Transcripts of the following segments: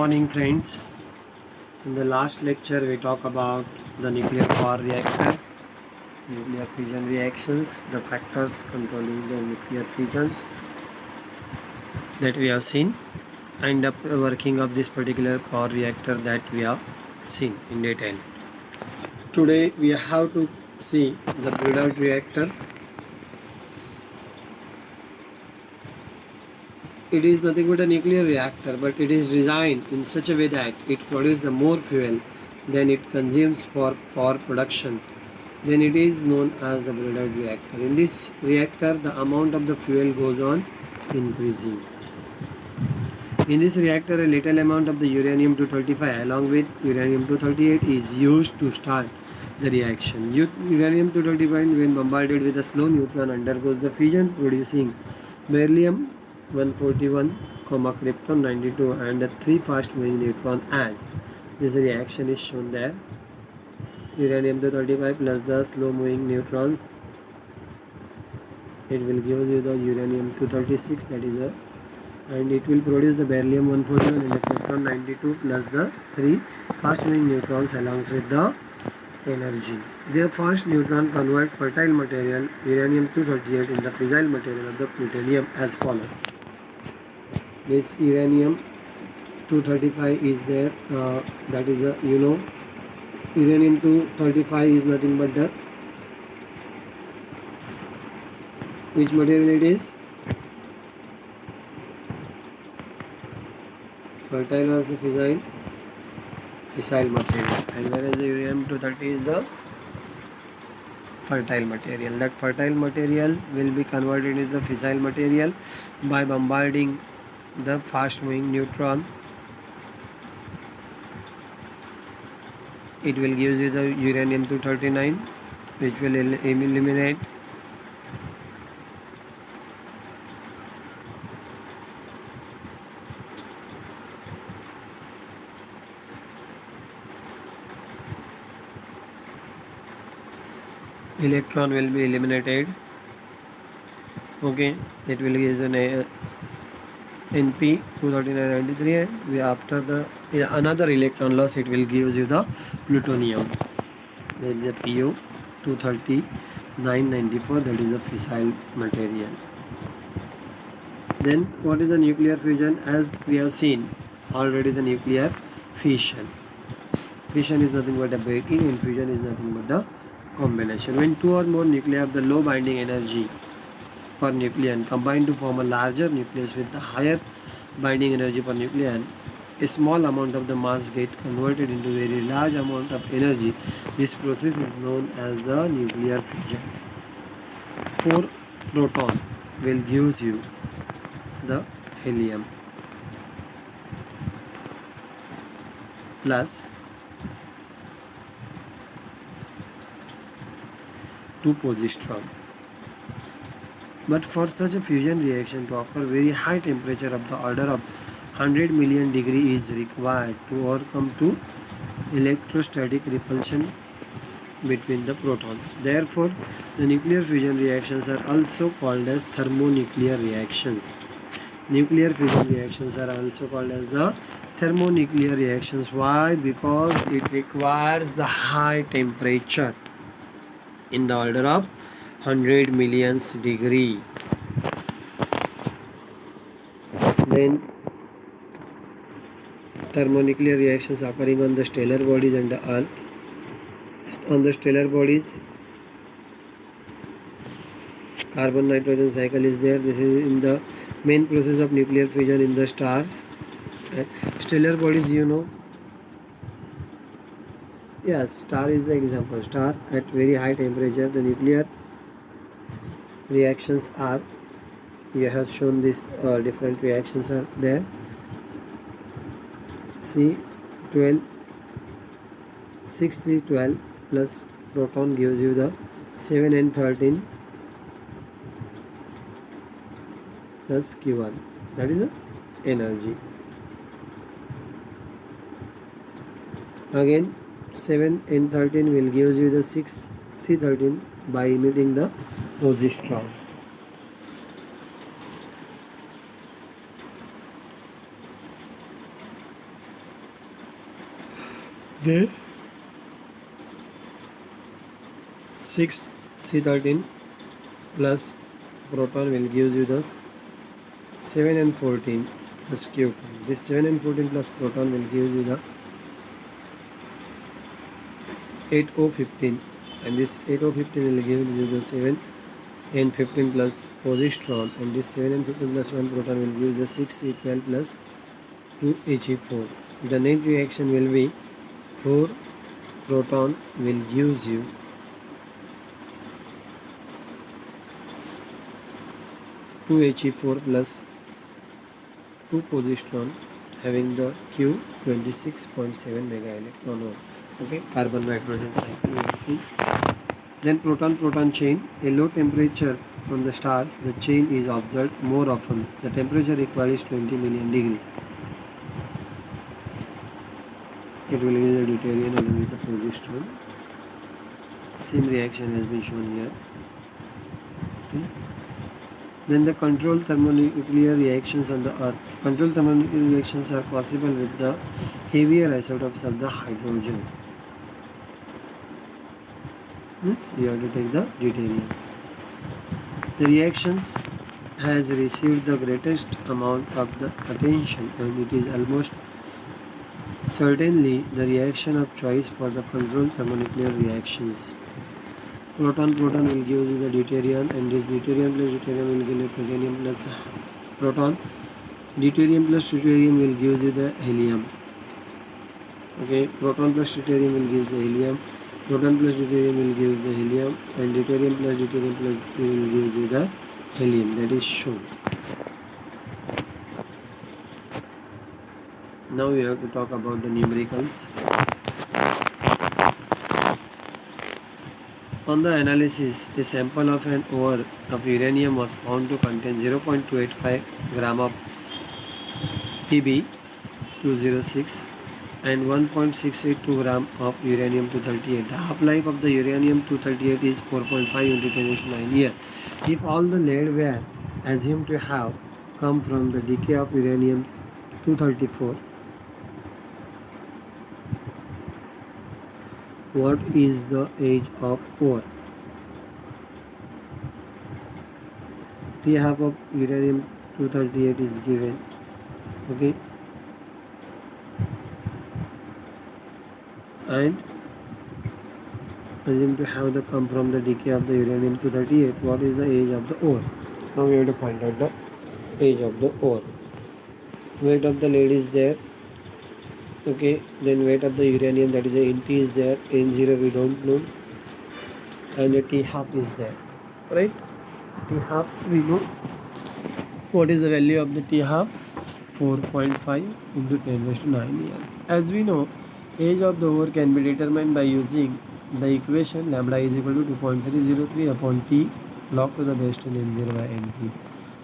Morning friends. In the last lecture we talk about the nuclear power reactor, nuclear fusion reactions, the factors controlling the nuclear fusions that we have seen, and the working of this particular power reactor that we have seen in detail. Today we have to see the breeder reactor. It is nothing but a nuclear reactor, but it is designed in such a way that it produces the more fuel than it consumes for power production. Then it is known as the breeder reactor. In this reactor, the amount of the fuel goes on increasing. In this reactor, a little amount of the uranium-235 along with uranium-238 is used to start the reaction. Uranium-235 when bombarded with a slow neutron undergoes the fission producing beryllium-141, krypton-92 and the 3 fast moving neutron as this reaction is shown there. Uranium-235 plus the slow moving neutrons, it will give you the uranium-236, that is a, and it will produce the beryllium-141 and the krypton-92 plus the 3 fast moving neutrons along with the energy. The first neutron convert fertile material uranium-238 in the fissile material of the plutonium as follows. This uranium-235 is there, that is a, uranium-235 is nothing but the, which material it is? Fertile or fissile? Fissile material. And whereas the uranium-230 is the fertile material. That fertile material will be converted into the fissile material by bombarding the fast moving neutron. It will give you the uranium-239, which will eliminate electron will be eliminated. Okay, it will give an NP 23993, and after the another electron loss, it will give you the plutonium with the PU 23994, that is a fissile material. Then what is the nuclear fusion? As we have seen already, the nuclear fission. Fission is nothing but a breaking and fusion is nothing but the combination. When two or more nuclei have the low binding energy per nucleon combine to form a larger nucleus with the higher binding energy per nucleon, a small amount of the mass gets converted into a very large amount of energy. This process is known as the nuclear fusion. 4 proton will give you the helium plus 2 positron. But for such a fusion reaction to occur, very high temperature of the order of 100 million degree is required to overcome to electrostatic repulsion between the protons. Therefore, the nuclear fusion reactions are also called as thermonuclear reactions. Nuclear fusion reactions are also called as the thermonuclear reactions. Why? Because it requires the high temperature in the order of 100 millions degree. Then thermonuclear reactions occurring on the stellar bodies and the Earth. On the stellar bodies, carbon nitrogen cycle is there. This is in the main process of nuclear fusion in the stars. Stellar bodies, yes, star is the example. Star at very high temperature, the nuclear reactions are, you have shown this, different reactions are there. C12 6C12 plus proton gives you the 7N13 plus Q1, that is the energy. Again 7N13 will give you the 6C13 by emitting the positron. Then 6 C13 plus proton will give you the 7 and 14 plus Q. This 7 and 14 plus proton will give you the 8O15, and this 8O15 will give you the 7 and 15 plus positron, and this 7 and 15 plus 1 proton will give you the 6C12 plus 2He4. The net reaction will be 4 proton will gives you 2He4 plus 2 positron having the Q 26.7 mega electron volt. Okay, carbon nitrogen cycle we have seen. Then proton chain, a low temperature on the stars, the chain is observed more often. The temperature required is 20 million degree. It will use the deuterium along with the positron. Same reaction has been shown here. Okay. Then the controlled thermonuclear reactions on the Earth. Controlled thermonuclear reactions are possible with the heavier isotopes of the hydrogen. Yes, you have to take the deuterium. The reactions has received the greatest amount of the attention, and it is almost certainly the reaction of choice for the controlled thermonuclear reactions. Proton will give you the deuterium, and this deuterium plus deuterium will give you plutonium plus proton. Deuterium plus deuterium will give you the helium. Okay, proton plus deuterium will give the helium. Proton plus deuterium will give the helium, and deuterium plus will give you the helium. That is shown. Now we have to talk about the numericals. On the analysis, a sample of an ore of uranium was found to contain 0.285 gram of Pb206 and 1.682 gram of uranium-238. The half-life of the uranium-238 is 4.5 into 10⁹ years. If all the lead were assumed to have come from the decay of uranium-234, what is the age of ore? T-half of uranium-238 is given. Okay, and assumed to have the come from the decay of the uranium-238. What is the age of the ore? Now we have to find out the age of the ore. Weight of the lead is there. Okay, then weight of the uranium, that is a Nt is there, N0 we don't know, and a T-half is there, right? T-half we know. What is the value of the T-half? 4.5 into 10⁹ years. As we know, age of the ore can be determined by using the equation lambda is equal to 2.303 upon T log to the base 10 N0 by Nt.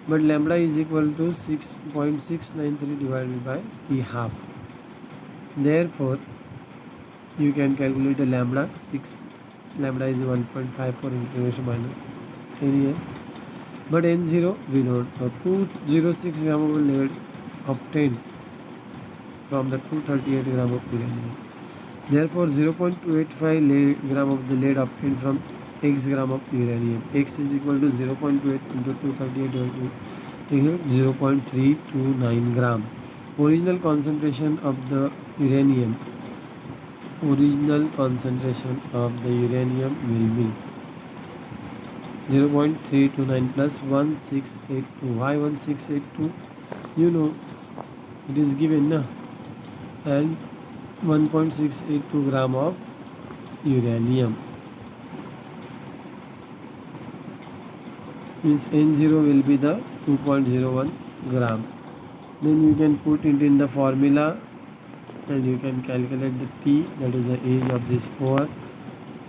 But lambda is equal to 6.693 divided by T-half. Therefore, you can calculate the lambda. Lambda is 1.54 into 10 years. But N0 we don't know. 206 gram of lead obtained from the 238 gram of uranium. Therefore, 0.285 gram of the lead obtained from x gram of uranium. X is equal to 0.28 into 238 0.329 gram. Original concentration of the uranium. Original concentration of the uranium will be 0.329 plus 1682. Why 1682? You know, it is given na, and 1.682 gram of uranium means N0 will be the 2.01 gram. Then you can put it in the formula and you can calculate the T, that is the age of this ore.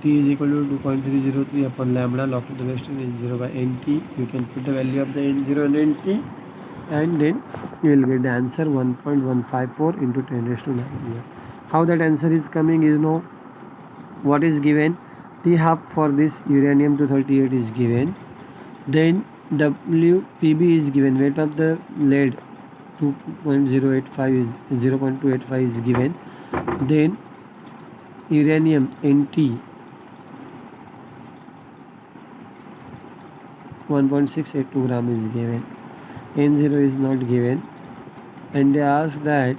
T is equal to 2.303 upon lambda log to the base 10 N0 by Nt. You can put the value of the N0 and Nt, and then you will get the answer 1.154 into 10⁹. How that answer is coming is no. What is given? T-half for this uranium-238 is given. Then WPB is given. Weight of the lead 2.085 is 0.285 is given. Then uranium Nt 1.682 gram is given, N0 is not given, and they ask that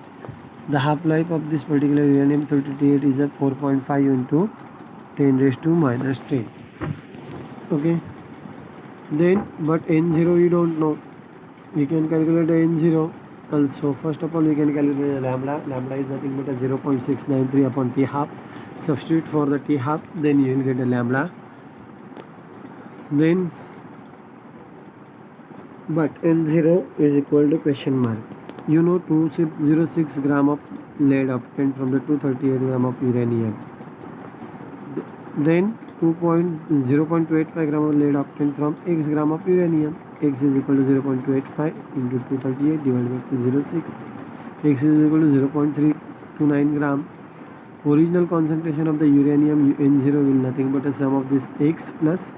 the half-life of this particular uranium-238 is a 4.5 into 10 raised to minus 10. Okay, then but N0 we don't know. We can calculate the N0 also. First of all, we can calculate the lambda. Lambda is nothing but a 0.693 upon T half. Substitute for the T half, then you will get a lambda. Then but N0 is equal to question mark. You know 206 gram of lead obtained from the 238 gram of uranium. Then 0.285 gram of lead obtained from x gram of uranium. X is equal to 0.285 into 238 divided by 206. X is equal to 0.329 gram. Original concentration of the uranium N0 will nothing but a sum of this x plus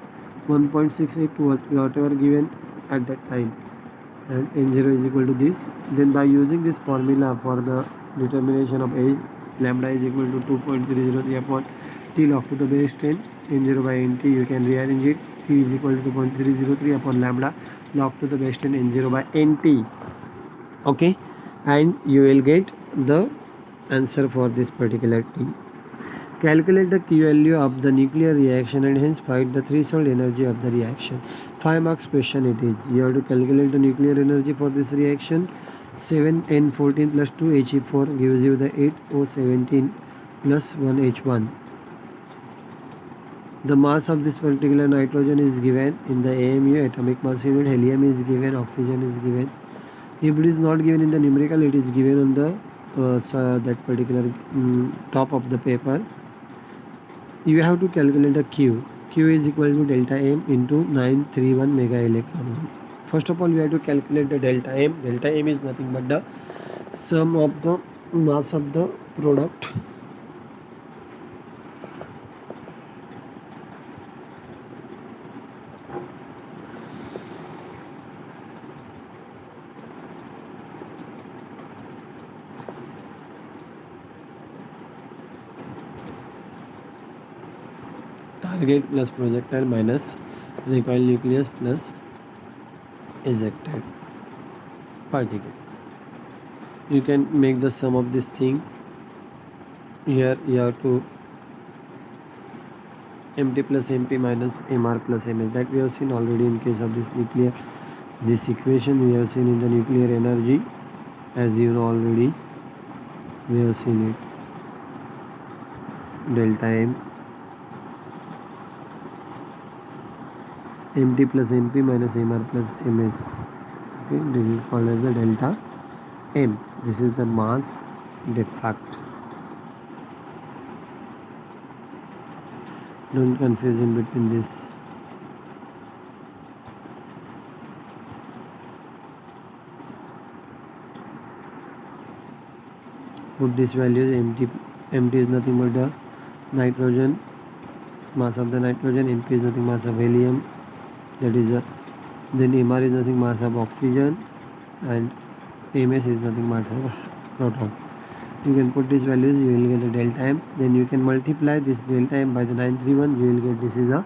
1.68 whatever given at that time, and N0 is equal to this. Then by using this formula for the determination of age, lambda is equal to 2.303 upon T log to the base 10, N0 by Nt, you can rearrange it. T is equal to 2.303 upon lambda log to the base 10 N0 by Nt. Okay, and you will get the answer for this particular T. Calculate the Q value of the nuclear reaction and hence find the threshold energy of the reaction. 5 marks question it is. You have to calculate the nuclear energy for this reaction. 7N14 plus 2He4 gives you the 8O17 plus 1H1. The mass of this particular nitrogen is given in the AMU, atomic mass unit. Helium is given, oxygen is given. If it is not given in the numerical, it is given on the that particular top of the paper. You have to calculate the Q. Q is equal to delta M into 931 mega electron volt. First of all, we have to calculate the delta M. Delta M is nothing but the sum of the mass of the product target plus projectile minus recoil nucleus plus ejected particle. You can make the sum of this thing. Here you have to Mt plus Mp minus Mr plus Ms, that we have seen already in case of this nuclear. This equation we have seen in the nuclear energy, as you know already. We have seen it. Delta M, Mt plus Mp minus Mr plus Ms. Okay, this is called as the delta M. This is the mass defect. Don't confuse in between this. Put these values. Mt is nothing but the nitrogen, mass of the nitrogen. Mp is nothing mass of helium, that is then Mr is nothing mass of oxygen, and Ms is nothing mass of proton. You can put these values, you will get a delta M. Then you can multiply this delta M by the 931, you will get this is a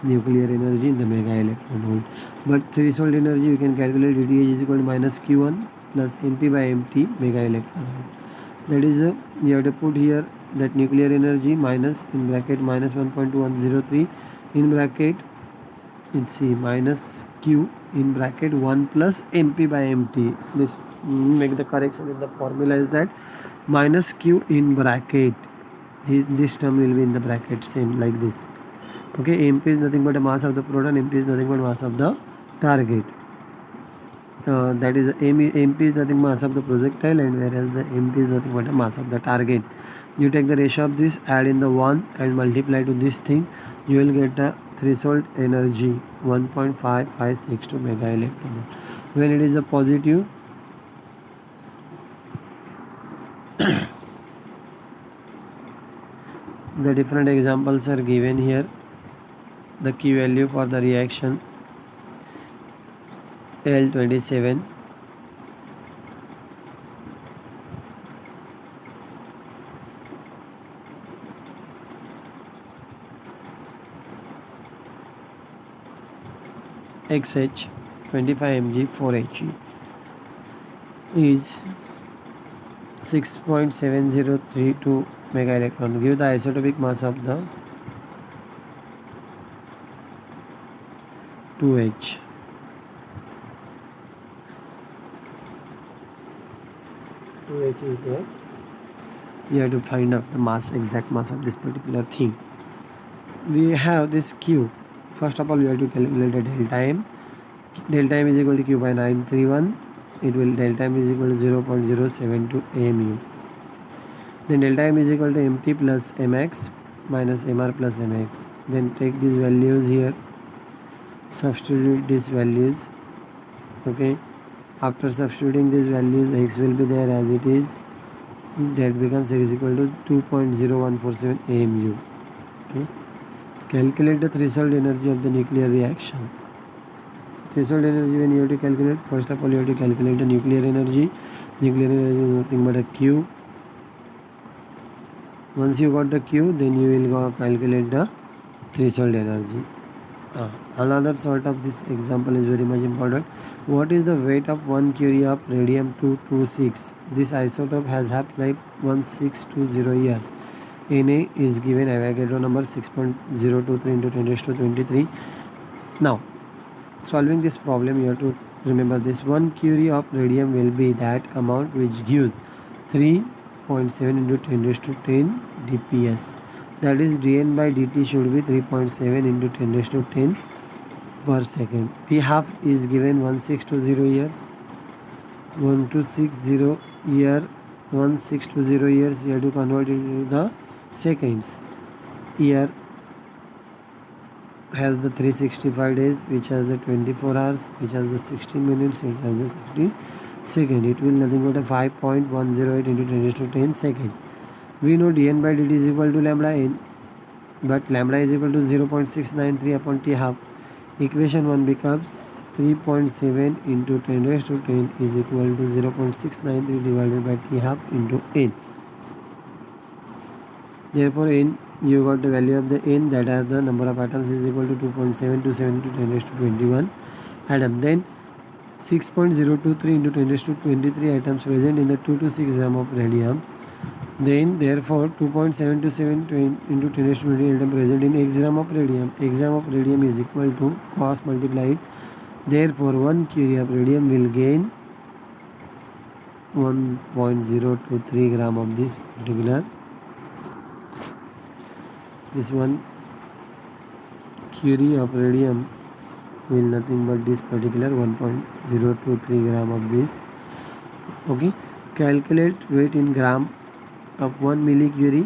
nuclear energy in the mega electron volt. But threshold energy you can calculate. DTH is equal to minus Q1 plus Mp by Mt mega electron volt. That is you have to put here that nuclear energy minus in bracket minus 1.2103 in bracket, let's see, minus Q in bracket 1 plus Mp by Mt. This make the correction in the formula is that minus Q in bracket. This term will be in the bracket same like this. Okay, Mp is nothing but a mass of the proton, Mt is nothing but mass of the target. That is Mp is nothing mass of the projectile, and whereas the Mt is nothing but a mass of the target. You take the ratio of this, add in the 1 and multiply to this thing, you will get the threshold energy 1.556 mega electron volt. When it is a positive, the different examples are given here. The Q value for the reaction L27, XH 25 mg 4He is 6.7032 mega electron. Give the isotopic mass of the 2H. 2H is there. You have to find out the mass, exact mass of this particular thing. We have this Q. First of all, we have to calculate the delta M. Delta M is equal to Q by 931. It will delta M is equal to 0.072 AMU. Then delta M is equal to MT plus MX minus MR plus MX. Then take these values here, substitute these values. Okay, after substituting these values, X will be there as it is. That becomes X is equal to 2.0147 AMU. Okay, calculate the threshold energy of the nuclear reaction. Threshold energy, when you have to calculate, first of all you have to calculate the nuclear energy. Nuclear energy is nothing but a Q. Once you got the Q, then you will go calculate the threshold energy. Another sort of this example is very much important. What is the weight of 1 curie of radium-226? This isotope has half-life 1620 years. Na is given Avogadro number 6.023 into 10 raised to 23. Now, solving this problem, you have to remember this. 1 curie of radium will be that amount which gives 3.7 into 10 raised to 10 dps. That is, dN by dt should be 3.7 into 10 raised to 10 per second. T half is given 1620 years. 1260 year, 1620 years, you have to convert it into the seconds. Year has the 365 days, which has the 24 hours, which has the 60 minutes, which has the 60 second. It will nothing but a 5.108 into 10 raised to 10 second. We know dN by dt is equal to lambda n, but lambda is equal to 0.693 upon T half. Equation 1 becomes 3.7 into 10 raised to 10 is equal to 0.693 divided by T half into n. Therefore, n, you got the value of the n, that are the number of atoms, is equal to 2.727 into 10 raised to 21 atom. Then 6.023 into 10 raised to 23 atoms present in the 2 to 6 gram of radium. Then therefore 2.727 into 10 raised to 20 atom present in x gram of radium. X gram of radium is equal to cross multiplied. Therefore 1 curie of radium will gain 1.023 gram of this particular. This 1 curie of radium will nothing but this particular 1.023 gram of this. Okay, calculate weight in gram of 1 millicurie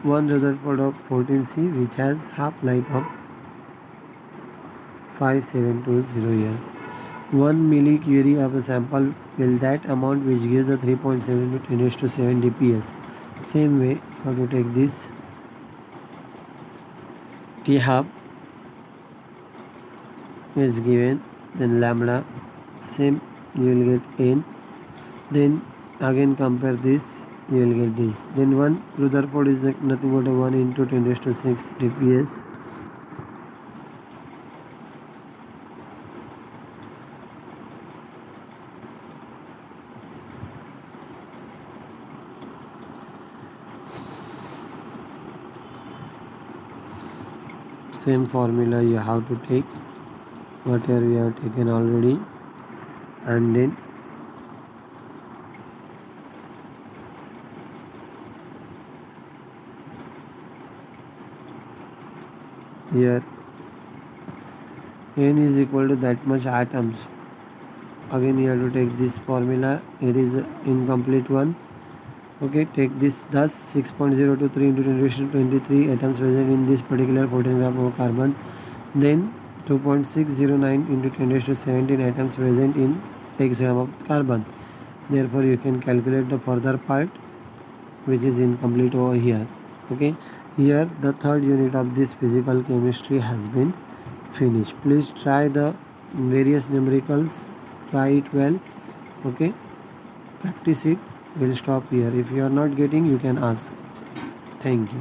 1 Rutherford of 14C, which has half-life of 5720 years. 1 millicurie of a sample will that amount which gives a 3.7 to 10 raised to 7 dps. Same way, you have to take this T half is given, then lambda, same, you will get n. Then again compare this, you will get this. Then 1 Rutherford is nothing but a 1 into 10 raised to 6 dps. Same formula you have to take, whatever we have taken already, and then here n is equal to that much atoms. Again you have to take this formula, it is an incomplete one. Okay, take this, thus 6.023 into 10 raised to 23 atoms present in this particular 14 gram of carbon. Then 2.609 into 10 raised to 17 atoms present in x gram of carbon. Therefore you can calculate the further part, which is incomplete over here. Okay, here the third unit of this physical chemistry has been finished. Please try the various numericals, try it well. Okay, practice it. We'll stop here. If you are not getting, you can ask. Thank you.